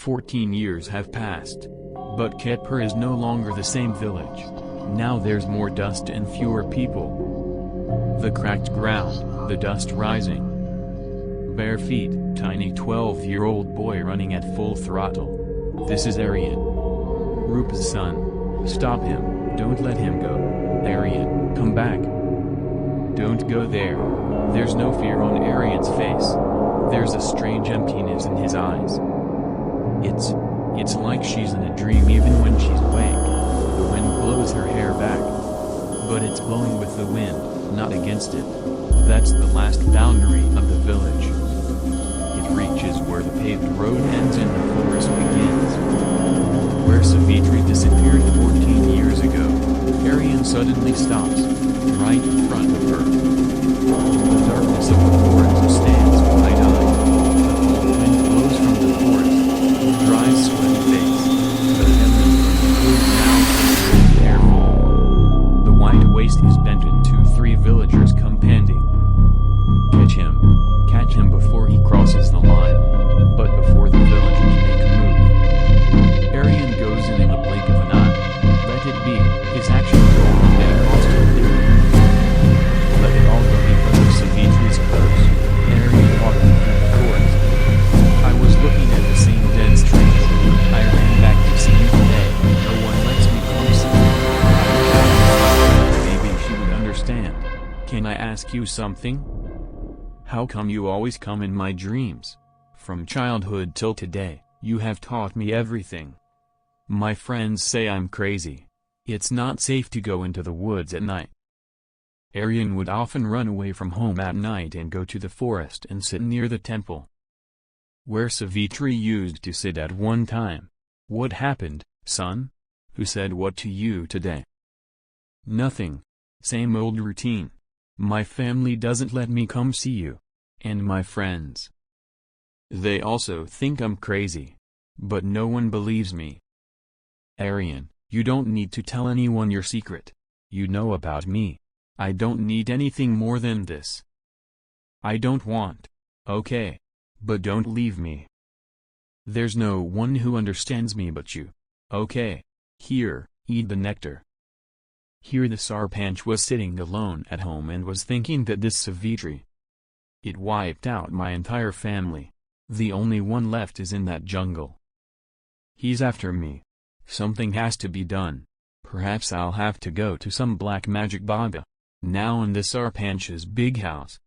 14 years have passed. But Ketpur is no longer the same village. Now there's more dust and fewer people. The cracked ground, the dust rising. Bare feet, tiny 12-year-old boy running at full throttle. This is Aryan. Rupa's son. Stop him, don't let him go. Aryan, come back. Don't go there. There's no fear on Aryan's face. There's a strange emptiness in his eyes. It's like she's in a dream even when she's awake. The wind blows her hair back. But it's blowing with the wind, not against it. That's the last boundary of the village. It reaches where the paved road ends and the forest begins. Where Savitri disappeared 14 years ago, Aryan suddenly stops, right in front of her. The darkness of the forest stands wide-eyed. The cold wind blows from the forest, dry sweaty face. The heavens now careful. The white waste is bent into 3 villagers come panting. Catch him before he crosses the line. But before the villagers make a move, Aryan goes in the blink of an eye. Let it be, his action may cost him dearly. Let it all go because of Savitri's curse. Aryan walking through the forest. I was looking at the same dense trees. I ran back to see you today. No one lets me close it. Maybe she would understand. Can I ask you something? How come you always come in my dreams? From childhood till today, you have taught me everything. My friends say I'm crazy. It's not safe to go into the woods at night. Aryan would often run away from home at night and go to the forest and sit near the temple, where Savitri used to sit at one time. What happened, son? Who said what to you today? Nothing. Same old routine. My family doesn't let me come see you. And my friends. They also think I'm crazy. But no one believes me. Aryan, you don't need to tell anyone your secret. You know about me. I don't need anything more than this. I don't want. Okay. But don't leave me. There's no one who understands me but you. Okay. Here, eat the nectar. Here the Sarpanch was sitting alone at home and was thinking that this Savitri. It wiped out my entire family. The only one left is in that jungle. He's after me. Something has to be done. Perhaps I'll have to go to some black magic Baba. Now in the Sarpanch's big house.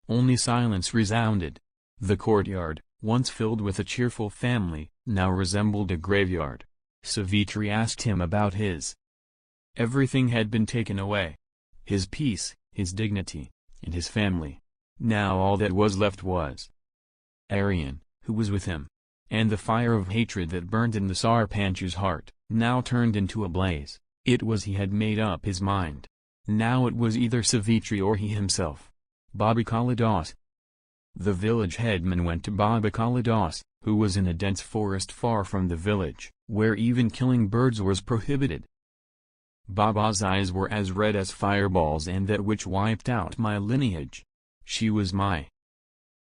Only silence resounded. The courtyard, once filled with a cheerful family, now resembled a graveyard. Savitri asked him about his. Everything had been taken away. His peace, his dignity, and his family. Now all that was left was Aryan, who was with him. And the fire of hatred that burned in the Sarpanch's heart, now turned into a blaze. It was he had made up his mind. Now it was either Savitri or he himself. Baba Kalidas. The village headman went to Baba Kalidas, who was in a dense forest far from the village, where even killing birds was prohibited. Baba's eyes were as red as fireballs, and that which wiped out my lineage. She was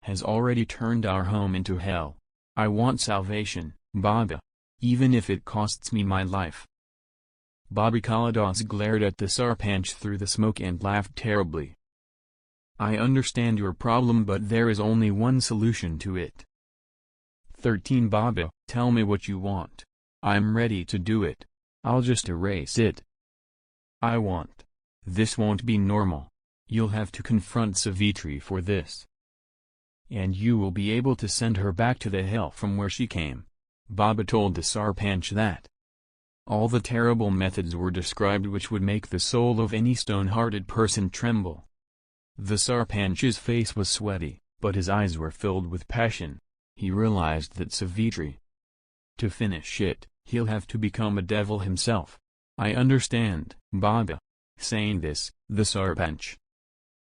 has already turned our home into hell. I want salvation, Baba. Even if it costs me my life. Baba Kalidas glared at the Sarpanch through the smoke and laughed terribly. I understand your problem, but there is only one solution to it. 13 Baba, tell me what you want. I'm ready to do it. I'll just erase it. I want. This won't be normal. You'll have to confront Savitri for this. And you will be able to send her back to the hell from where she came. Baba told the Sarpanch that. All the terrible methods were described which would make the soul of any stone-hearted person tremble. The Sarpanch's face was sweaty, but his eyes were filled with passion. He realized that Savitri. To finish it, he'll have to become a devil himself. I understand, Baba. Saying this, the Sarpanch.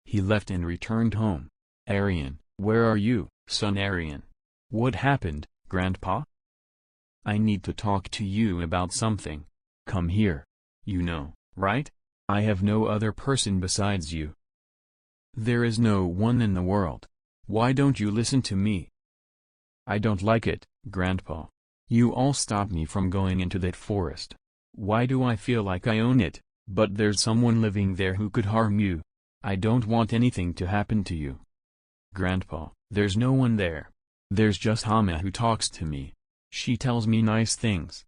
He left and returned home. Aryan, where are you, son Aryan? What happened, Grandpa? I need to talk to you about something. Come here. You know, right? I have no other person besides you. There is no one in the world. Why don't you listen to me? I don't like it, Grandpa. You all stopped me from going into that forest. Why do I feel like I own it, but there's someone living there who could harm you? I don't want anything to happen to you. Grandpa, there's no one there. There's just Hama who talks to me. She tells me nice things.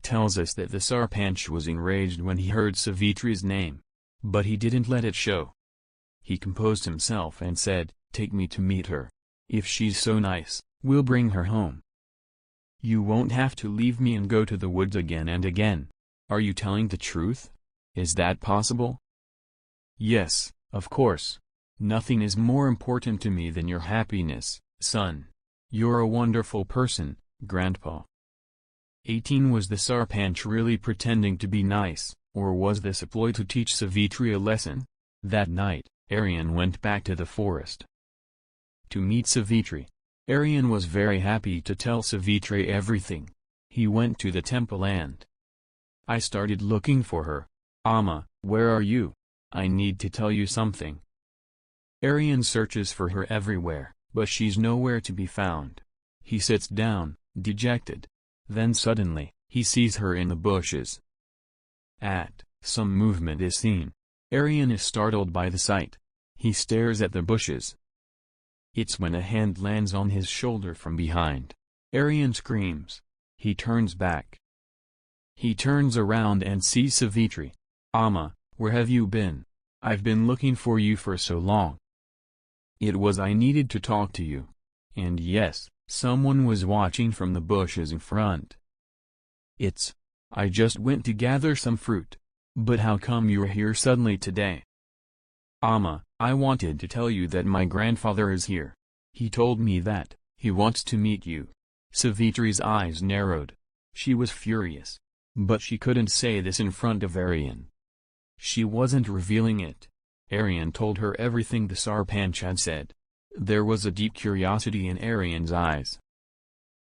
Tells us that the Sarpanch was enraged when he heard Savitri's name. But he didn't let it show. He composed himself and said, "Take me to meet her. If she's so nice, we'll bring her home. You won't have to leave me and go to the woods again and again." Are you telling the truth? Is that possible? Yes, of course. Nothing is more important to me than your happiness, son. You're a wonderful person, Grandpa. 18 Was the Sarpanch really pretending to be nice, or was this a ploy to teach Savitri a lesson? That night, Aryan went back to the forest to meet Savitri. Aryan was very happy to tell Savitri everything. He went to the temple and I started looking for her. "Amma, where are you? I need to tell you something." Aryan searches for her everywhere, but she's nowhere to be found. He sits down, dejected. Then suddenly, he sees her in the bushes. Some movement is seen. Aryan is startled by the sight. He stares at the bushes. It's when a hand lands on his shoulder from behind. Aryan screams. He turns back. He turns around and sees Savitri. "Amma, where have you been? I've been looking for you for so long." I needed to talk to you. And yes, someone was watching from the bushes in front. I just went to gather some fruit. But how come you're here suddenly today? "Amma, I wanted to tell you that my grandfather is here. He told me that he wants to meet you." Savitri's eyes narrowed. She was furious. But she couldn't say this in front of Aryan. She wasn't revealing it. Aryan told her everything the Sarpanch had said. There was a deep curiosity in Aryan's eyes.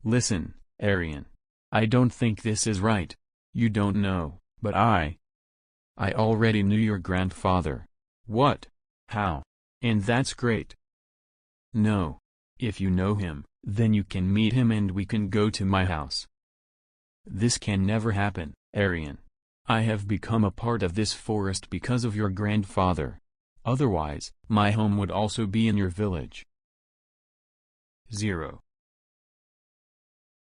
"Listen, Aryan. I don't think this is right. You don't know, but I already knew your grandfather." "What? How? And that's great." "No. If you know him, then you can meet him and we can go to my house." "This can never happen, Aryan. I have become a part of this forest because of your grandfather. Otherwise, my home would also be in your village." 0.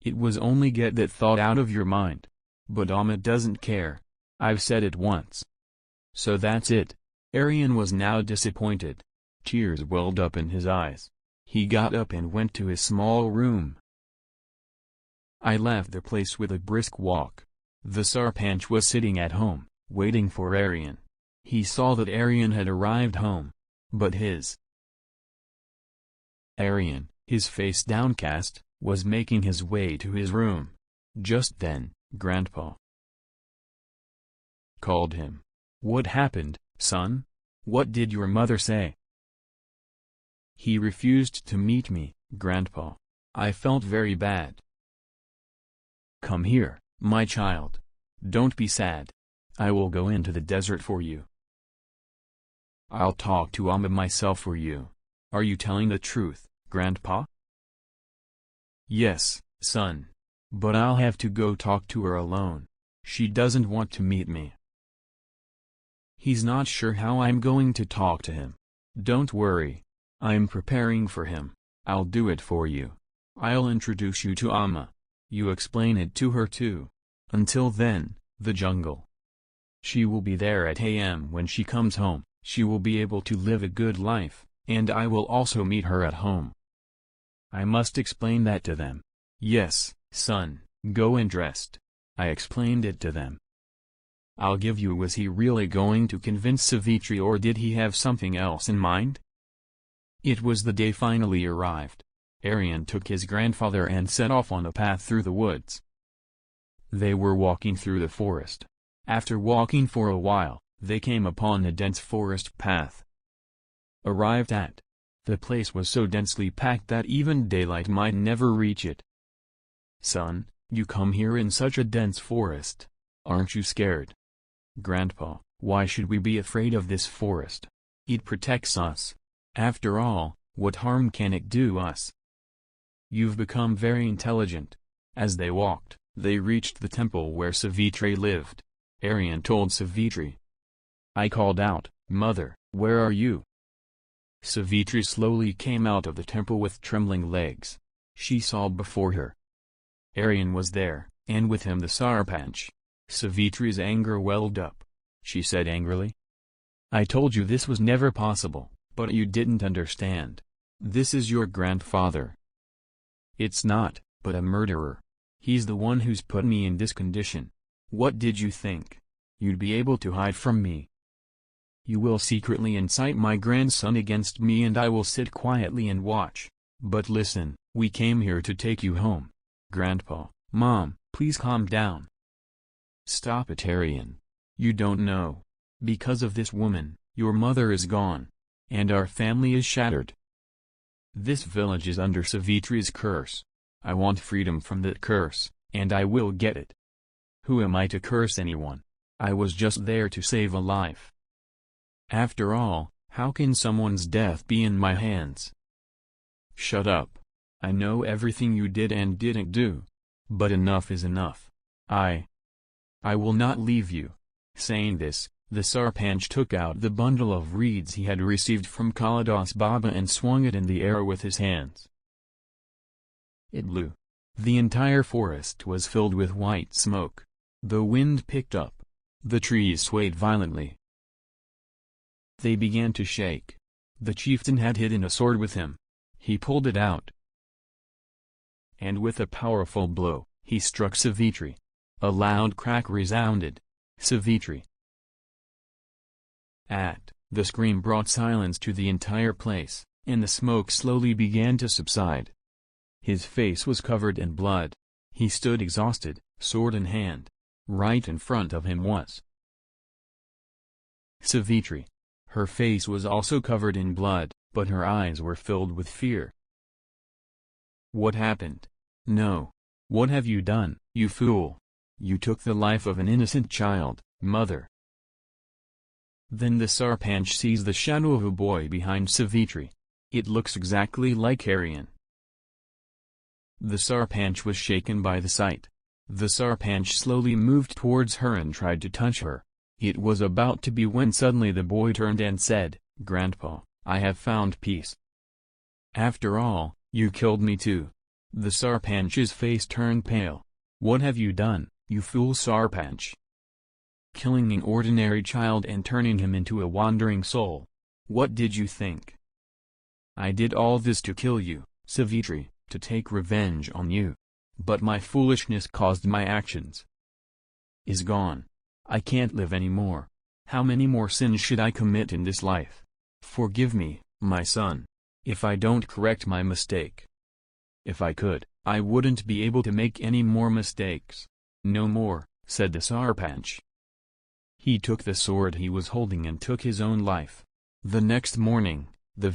It was only get that thought out of your mind. But Amma doesn't care. I've said it once. So that's it. Aryan was now disappointed. Tears welled up in his eyes. He got up and went to his small room. I left the place with a brisk walk. The Sarpanch was sitting at home, waiting for Aryan. He saw that Aryan had arrived home. But Aryan, his face downcast, was making his way to his room. Just then, Grandpa called him. "What happened, son? What did your mother say?" "He refused to meet me, Grandpa. I felt very bad." "Come here, my child. Don't be sad. I will go into the desert for you. I'll talk to Amma myself for you. Are you telling the truth, Grandpa?" "Yes, son. But I'll have to go talk to her alone. She doesn't want to meet me." "He's not sure how I'm going to talk to him. Don't worry. I'm preparing for him. I'll do it for you. I'll introduce you to Amma. You explain it to her too. Until then, the jungle. She will be there at AM when she comes home. She will be able to live a good life, and I will also meet her at home." I must explain that to them. "Yes, son, go and rest." I explained it to them. I'll give you. Was he really going to convince Savitri, or did he have something else in mind? It was the day finally arrived. Aryan took his grandfather and set off on a path through the woods. They were walking through the forest. After walking for a while, they came upon a dense forest path. Arrived at the place was so densely packed that even daylight might never reach it. "Son, you come here in such a dense forest. Aren't you scared?" "Grandpa, why should we be afraid of this forest? It protects us. After all, what harm can it do us?" "You've become very intelligent. As they walked, they reached the temple where Savitri lived. Arian told Savitri. I called out, Mother, where are you? Savitri slowly came out of the temple with trembling legs. She saw before her. Arian was there, and with him the Sarpanch. Savitri's anger welled up. She said angrily. I told you this was never possible, but you didn't understand. This is your grandfather. It's not, but a murderer. He's the one who's put me in this condition. What did you think? You'd be able to hide from me? You will secretly incite my grandson against me and I will sit quietly and watch. But listen, we came here to take you home. Grandpa, Mom, please calm down. Stop it, Arian. You don't know. Because of this woman, your mother is gone. And our family is shattered. This village is under Savitri's curse. I want freedom from that curse, and I will get it. Who am I to curse anyone? I was just there to save a life. After all, how can someone's death be in my hands? Shut up. I know everything you did and didn't do. But enough is enough. I will not leave you. Saying this, the Sarpanch took out the bundle of reeds he had received from Kalidas Baba and swung it in the air with his hands. It blew. The entire forest was filled with white smoke. The wind picked up. The trees swayed violently. They began to shake. The chieftain had hidden a sword with him. He pulled it out. And with a powerful blow, he struck Savitri. A loud crack resounded. Savitri. The scream brought silence to the entire place, and the smoke slowly began to subside. His face was covered in blood. He stood exhausted, sword in hand. Right in front of him was Savitri. Her face was also covered in blood, but her eyes were filled with fear. What happened? No. What have you done, you fool? You took the life of an innocent child, Mother. Then the Sarpanch sees the shadow of a boy behind Savitri. It looks exactly like Arian. The Sarpanch was shaken by the sight. The Sarpanch slowly moved towards her and tried to touch her. It was about to be when suddenly the boy turned and said, Grandpa, I have found peace. After all, you killed me too. The Sarpanch's face turned pale. What have you done, you fool Sarpanch? Killing an ordinary child and turning him into a wandering soul. What did you think? I did all this to kill you, Savitri, to take revenge on you. But my foolishness caused my actions. Is gone. I can't live anymore. How many more sins should I commit in this life? Forgive me, my son, if I don't correct my mistake. If I could, I wouldn't be able to make any more mistakes. No more, said the Sarpanch. He took the sword he was holding and took his own life. The next morning, the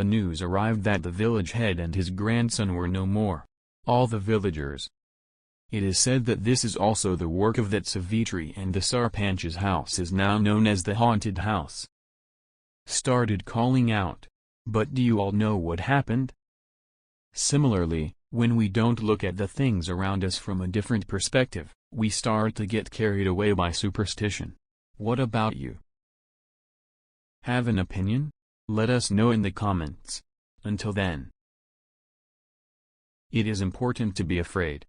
news arrived that the village head and his grandson were no more. All the villagers. It is said that this is also the work of that Savitri, and the Sarpanch's house is now known as the haunted house. Started calling out. But do you all know what happened? Similarly, when we don't look at the things around us from a different perspective, we start to get carried away by superstition. What about you? Have an opinion? Let us know in the comments. Until then. It is important to be afraid.